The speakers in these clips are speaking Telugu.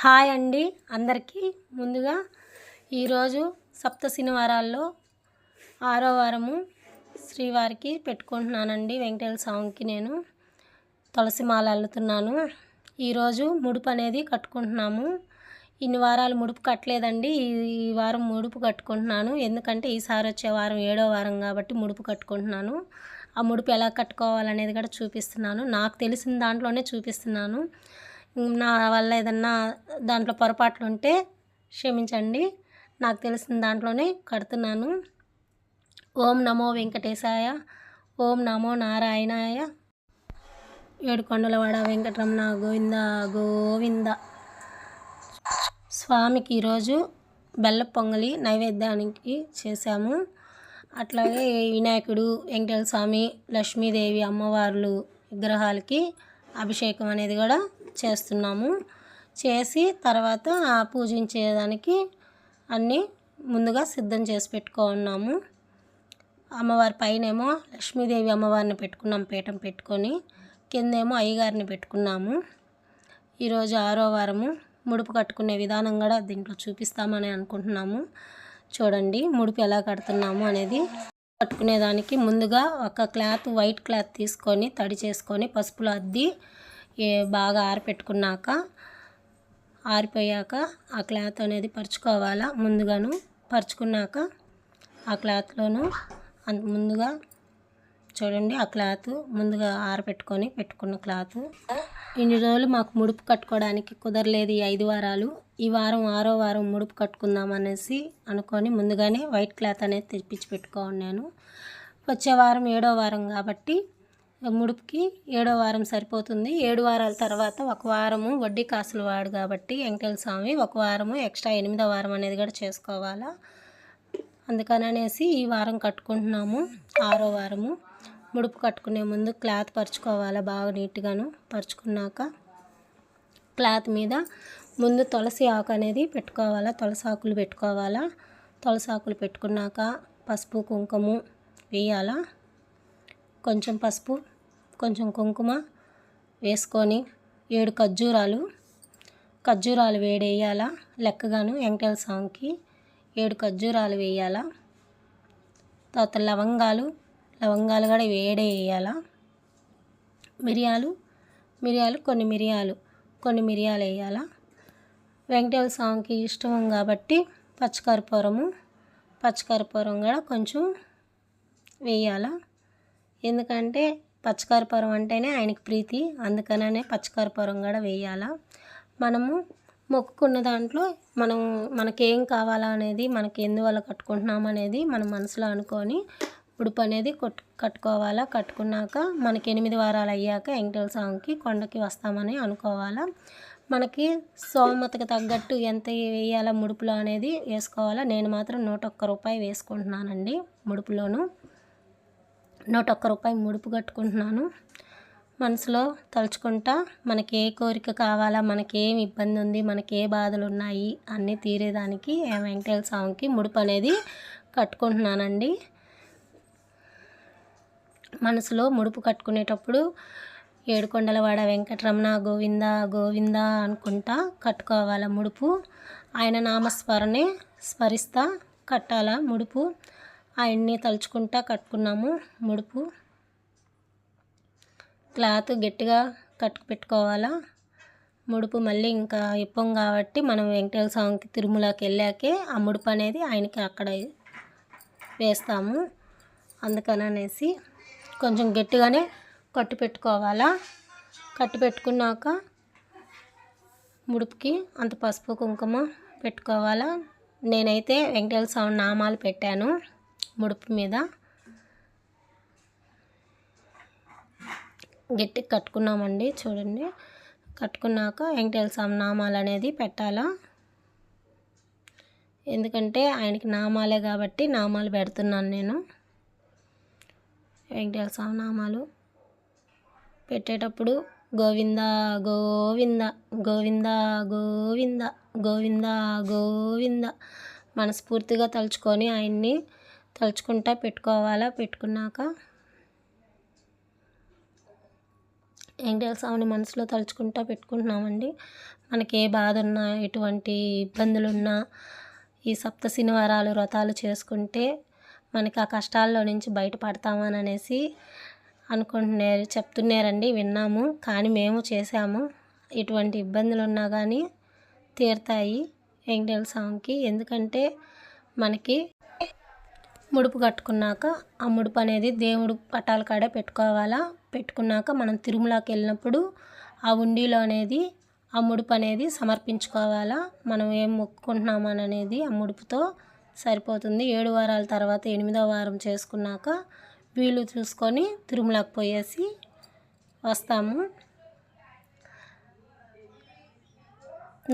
హాయ్ అండి అందరికీ. ముందుగా ఈరోజు సప్త శనివారాల్లో 6వ వారము శ్రీవారికి పెట్టుకుంటున్నానండి. వెంకటేశ్వర స్వామికి నేను తులసి మాల అల్లుతున్నాను. ఈరోజు ముడుపు అనేది కట్టుకుంటున్నాము. ఇన్ని వారాలు ముడుపు కట్టలేదండి. ఈ వారం ముడుపు కట్టుకుంటున్నాను. ఎందుకంటే ఈసారి వచ్చే వారం 7వ వారం కాబట్టి ముడుపు కట్టుకుంటున్నాను. ఆ ముడుపు ఎలా కట్టుకోవాలనేది కూడా చూపిస్తున్నాను. నాకు తెలిసిన దాంట్లోనే చూపిస్తున్నాను. నా వల్ల ఏదన్నా దాంట్లో పొరపాట్లు ఉంటే క్షమించండి. నాకు తెలిసిన దాంట్లోనే కడుతున్నాను. ఓం నమో వెంకటేశాయ, ఓం నమో నారాయణాయ, ఏడుకొండలవాడ వెంకటరమణ గోవింద గోవింద. స్వామికి ఈరోజు బెల్ల పొంగలి నైవేద్యానికి చేశాము. అట్లాగే వినాయకుడు, వెంకటేశ్వర స్వామి, లక్ష్మీదేవి అమ్మవార్లు విగ్రహాలకి అభిషేకం అనేది కూడా చేస్తున్నాము. చేసి తర్వాత పూజించేదానికి అన్నీ ముందుగా సిద్ధం చేసి పెట్టుకున్నాము. అమ్మవారి పైనేమో లక్ష్మీదేవి అమ్మవారిని పెట్టుకున్నాం పీఠం పెట్టుకొని, కిందేమో అయ్యగారిని పెట్టుకున్నాము. ఈరోజు 6వ వారము ముడుపు కట్టుకునే విధానం కూడా దీంట్లో చూపిస్తామని అనుకుంటున్నాము. చూడండి ముడుపు ఎలా కడుతున్నాము అనేది. కట్టుకునేదానికి ముందుగా ఒక క్లాత్, వైట్ క్లాత్ తీసుకొని తడి చేసుకొని పసుపులో అద్ది బాగా ఆరపెట్టుకున్నాక, ఆరిపోయాక ఆ క్లాత్ అనేది పరుచుకోవాలా. ముందుగాను పరుచుకున్నాక ఆ క్లాత్లోను ముందుగా చూడండి ఆ క్లాత్ ముందుగా పెట్టుకున్న క్లాత్. ఇన్ని రోజులు మాకు ముడుపు కట్టుకోవడానికి కుదరలేదు. ఈ 5 వారాలు. ఈ వారం 6వ వారం ముడుపు కట్టుకుందాం అనేసి అనుకొని ముందుగానే వైట్ క్లాత్ అనేది తెప్పించి పెట్టుకున్నాను. వచ్చే వారం 7వ వారం కాబట్టి ముడుపుకి 7వ వారం సరిపోతుంది. 7 వారాల తర్వాత ఒక వారము వడ్డీ కాసులు వాడు కాబట్టి వెంకటేశ్వర స్వామి ఒక వారము ఎక్స్ట్రా 8వ వారం అనేది కూడా చేసుకోవాలా. అందుకనేసి ఈ వారం కట్టుకుంటున్నాము. 6వ వారము ముడుపు కట్టుకునే ముందు క్లాత్ పరుచుకోవాలా. బాగా నీట్గాను పరుచుకున్నాక క్లాత్ మీద ముందు తులసి ఆకు అనేది పెట్టుకోవాలా. తులసి ఆకులు పెట్టుకోవాలా. తులసి ఆకులు పెట్టుకున్నాక పసుపు కుంకుమ వేయాలా. కొంచెం పసుపు కొంచెం కుంకుమ వేసుకొని 7 ఖర్జూరాలు వేడేయాలా. లెక్కగాను వెంకటేశ్వర స్వామికి 7 ఖర్జూరాలు వేయాలా. తర్వాత లవంగాలు కూడా వేడేయాలా. మిరియాలు కొన్ని మిరియాలు వేయాలా. వెంకటేశ్వర స్వామికి ఇష్టం కాబట్టి పచ్చకర్పూరం కూడా కొంచెం వేయాలా. ఎందుకంటే పచ్చకర్పూరం అంటేనే ఆయనకి ప్రీతి, అందుకనే పచ్చకర్పూరం కూడా వేయాలా. మనము మొక్కుకున్న దాంట్లో మనకేం కావాలా అనేది, మనకి ఎందువల్ల కట్టుకుంటున్నాం అనేది మన మనసులో అనుకొని ఉడుపు అనేది కట్టుకోవాలా. కట్టుకున్నాక మనకి 8 వారాలు అయ్యాక వెంకటేశ్వర స్వామికి కొండకి వస్తామని అనుకోవాలా. మనకి స్తోమతకు తగ్గట్టు ఎంత వేయాలా ముడుపులో అనేది వేసుకోవాలా. నేను మాత్రం 101 రూపాయి వేసుకుంటున్నానండి. ముడుపులోను 101 రూపాయి ముడుపు కట్టుకుంటున్నాను. మనసులో తలుచుకుంటా మనకి ఏ కోరిక కావాలా, మనకి ఏం ఇబ్బంది ఉంది, మనకి ఏ బాధలు ఉన్నాయి అన్నీ తీరేదానికి వెంకటేశ్వర స్వామికి ముడుపు అనేది కట్టుకుంటున్నానండి. మనసులో ముడుపు కట్టుకునేటప్పుడు ఏడుకొండలవాడ వెంకటరమణ గోవింద గోవింద అనుకుంటా కట్టుకోవాలా ముడుపు. ఆయన నామస్మరణే స్మరిస్తా కట్టాలా ముడుపు. ఆయన్ని తలుచుకుంటా కట్టుకున్నాము ముడుపు. క్లాత్ గట్టిగా కట్టుకు పెట్టుకోవాలా. ముడుపు మళ్ళీ ఇంకా ఇప్పం కాబట్టి మనం వెంకటేశ్వర స్వామికి తిరుమలకి వెళ్ళాకే ఆ ముడుపు అనేది ఆయనకి అక్కడ వేస్తాము. అందుకనేసి కొంచెం గట్టిగానే కట్టు పెట్టుకోవాలా. కట్టు పెట్టుకున్నాక ముడుపుకి అంత పసుపు కుంకుమ పెట్టుకోవాలా. నేనైతే వెంకటేశ్వర స్వామి నామాలు పెట్టాను ముడుపు మీద. గట్టిగా కట్టుకున్నామండి. చూడండి కట్టుకున్నాక వెంకటేశ్వర స్వామి నామాలు అనేది పెట్టాలా. ఎందుకంటే ఆయనకి నామాలే కాబట్టి నామాలు పెడుతున్నాను నేను. వెంకటేశ్వర స్వామి నామాలు పెట్టేటప్పుడు గోవింద గోవింద గోవింద గోవింద గోవింద గోవింద మనస్ఫూర్తిగా తలుచుకొని ఆయన్ని తలుచుకుంటా పెట్టుకోవాలా. పెట్టుకున్నాక వెంకటేశ్వర స్వామిని మనసులో తలుచుకుంటూ పెట్టుకుంటున్నామండి. మనకి ఏ బాధ ఉన్నా, ఎటువంటి ఇబ్బందులున్నా ఈ సప్త శనివారాలు వ్రతాలు చేసుకుంటే మనకి ఆ కష్టాల్లో నుంచి బయటపడతామని అనేసి చెప్తున్నారండి, విన్నాము. కానీ మేము చేసాము. ఎటువంటి ఇబ్బందులు ఉన్నా కానీ తీరుతాయి వెంకటేశ్వర స్వామికి. ఎందుకంటే మనకి ముడుపు కట్టుకున్నాక ఆ ముడుపు అనేది దేవుడు పటాల కాడే పెట్టుకోవాలా. పెట్టుకున్నాక మనం తిరుమలకి వెళ్ళినప్పుడు ఆ ఉండిలో అనేది ఆ ముడుపు అనేది సమర్పించుకోవాలా. మనం ఏం మొక్కుకుంటున్నామని అనేది ఆ ముడుపుతో సరిపోతుంది. 7 వారాల తర్వాత 8వ వారం చేసుకున్నాక వీలు చూసుకొని తిరుమలకి పోయేసి వస్తాము.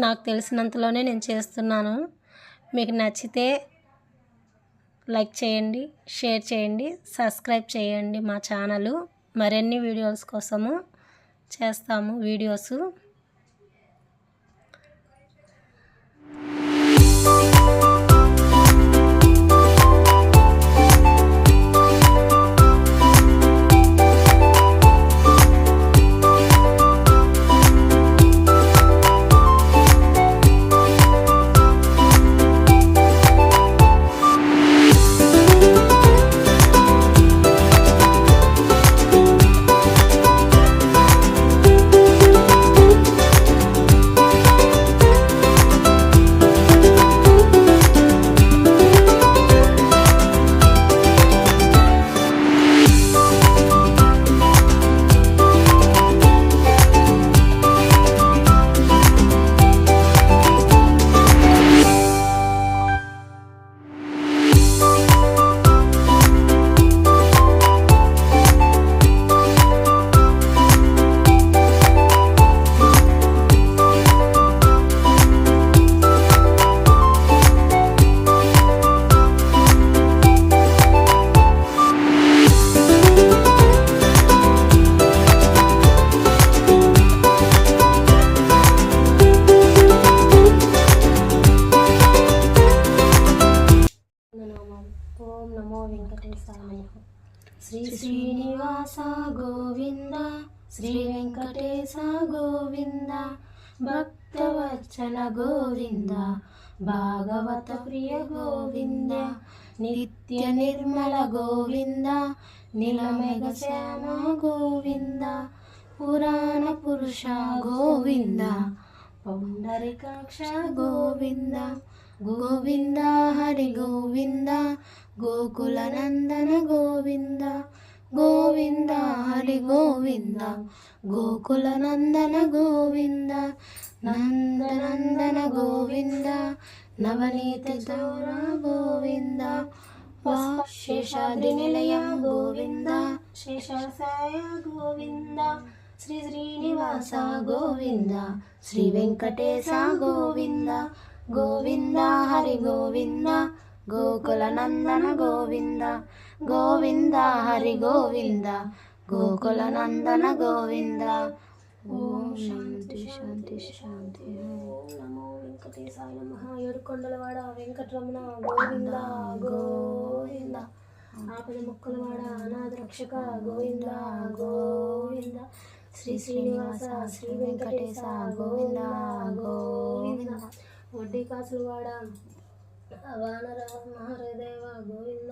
నాకు తెలిసినంతలోనే నేను చేస్తున్నాను. మీకు నచ్చితే లైక్ చేయండి, షేర్ చేయండి, సబ్స్క్రైబ్ చేయండి మా ఛానల్. మరిన్ని వీడియోస్ కోసము చేస్తాము వీడియోస్. ఓం నమో వెంకటేశాయ. శ్రీ శ్రీనివాస గోవింద, శ్రీ వెంకటేశ గోవింద, భక్తవత్సల గోవింద, భాగవత ప్రియ గోవింద, నిత్య నిర్మల గోవింద, నిలమెగ శ్యామ గోవింద, పురాణ పురుష గోవింద, పౌండరికాక్ష గోవింద, గోవింద హరి గోవింద, గోకుల నందన గోవింద, గోవింద హరి గోవింద, గోకుల నందన గోవింద, నందనందన గోవింద, నవనీత చౌర గోవింద, శేషాద్రి నిలయ గోవింద, శేషాసాయ గోవింద, శ్రీ శ్రీనివాస గోవింద, శ్రీ వెంకటేశ గోవింద, గోవింద హరి గోవింద, గోకుల నందన గోవింద, గోవింద హరి గోవింద, గోకుల నందన గోవింద. ఓం శాంతి శాంతి శాంతి. ఓం నమో వెంకటేశాయ నమః. ఏడుకొండలవాడ వెంకటరమణ గోవింద గోవింద, ఆపద ముక్కలవాడ అనాథ రక్షక గోవింద గోవింద, శ్రీ శ్రీనివాస శ్రీ వెంకటేశ గోవింద గోవింద, వడ్డీ కాసులవాడ వానర మహాదేవ గోవింద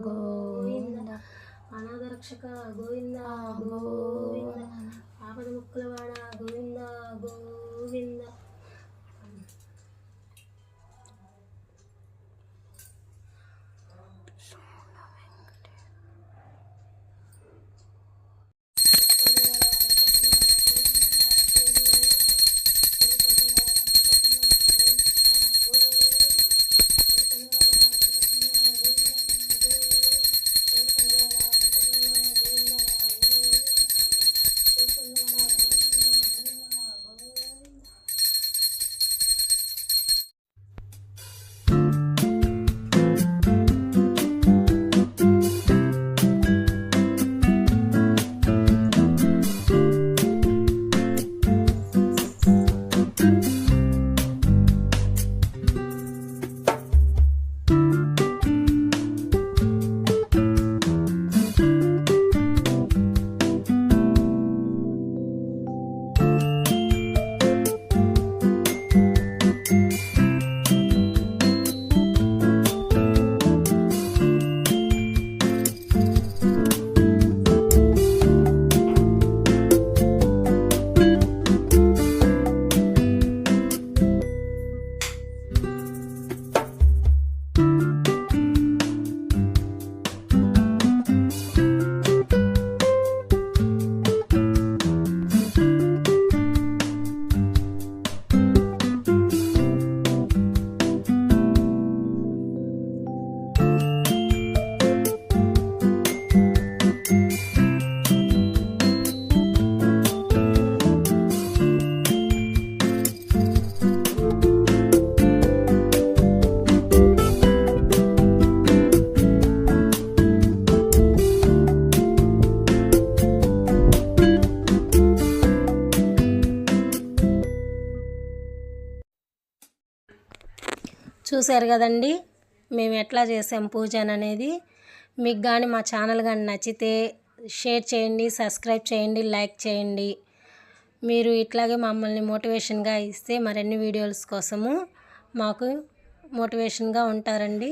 గోవింద, అనాథ రక్షక గోవింద గోవింద, ఆపద ముక్కలవాడ గోవింద గోవింద. చూశారు కదండి మేము ఎట్లా చేసాం పూజ అనేది. మీకు కానీ మా ఛానల్ కానీ నచ్చితే షేర్ చేయండి, సబ్స్క్రైబ్ చేయండి, లైక్ చేయండి. మీరు ఇట్లాగే మమ్మల్ని మోటివేషన్గా ఇస్తే మరిన్ని వీడియోస్ కోసము మాకు మోటివేషన్గా ఉంటారండి.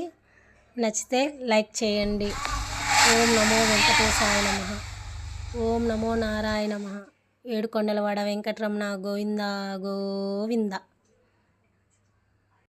నచ్చితే లైక్ చేయండి. ఓం నమో వెంకటేశాయ నమః. ఓం నమో నారాయణ నమః. ఏడుకొండలవాడ వెంకటరమణ గోవింద గోవింద.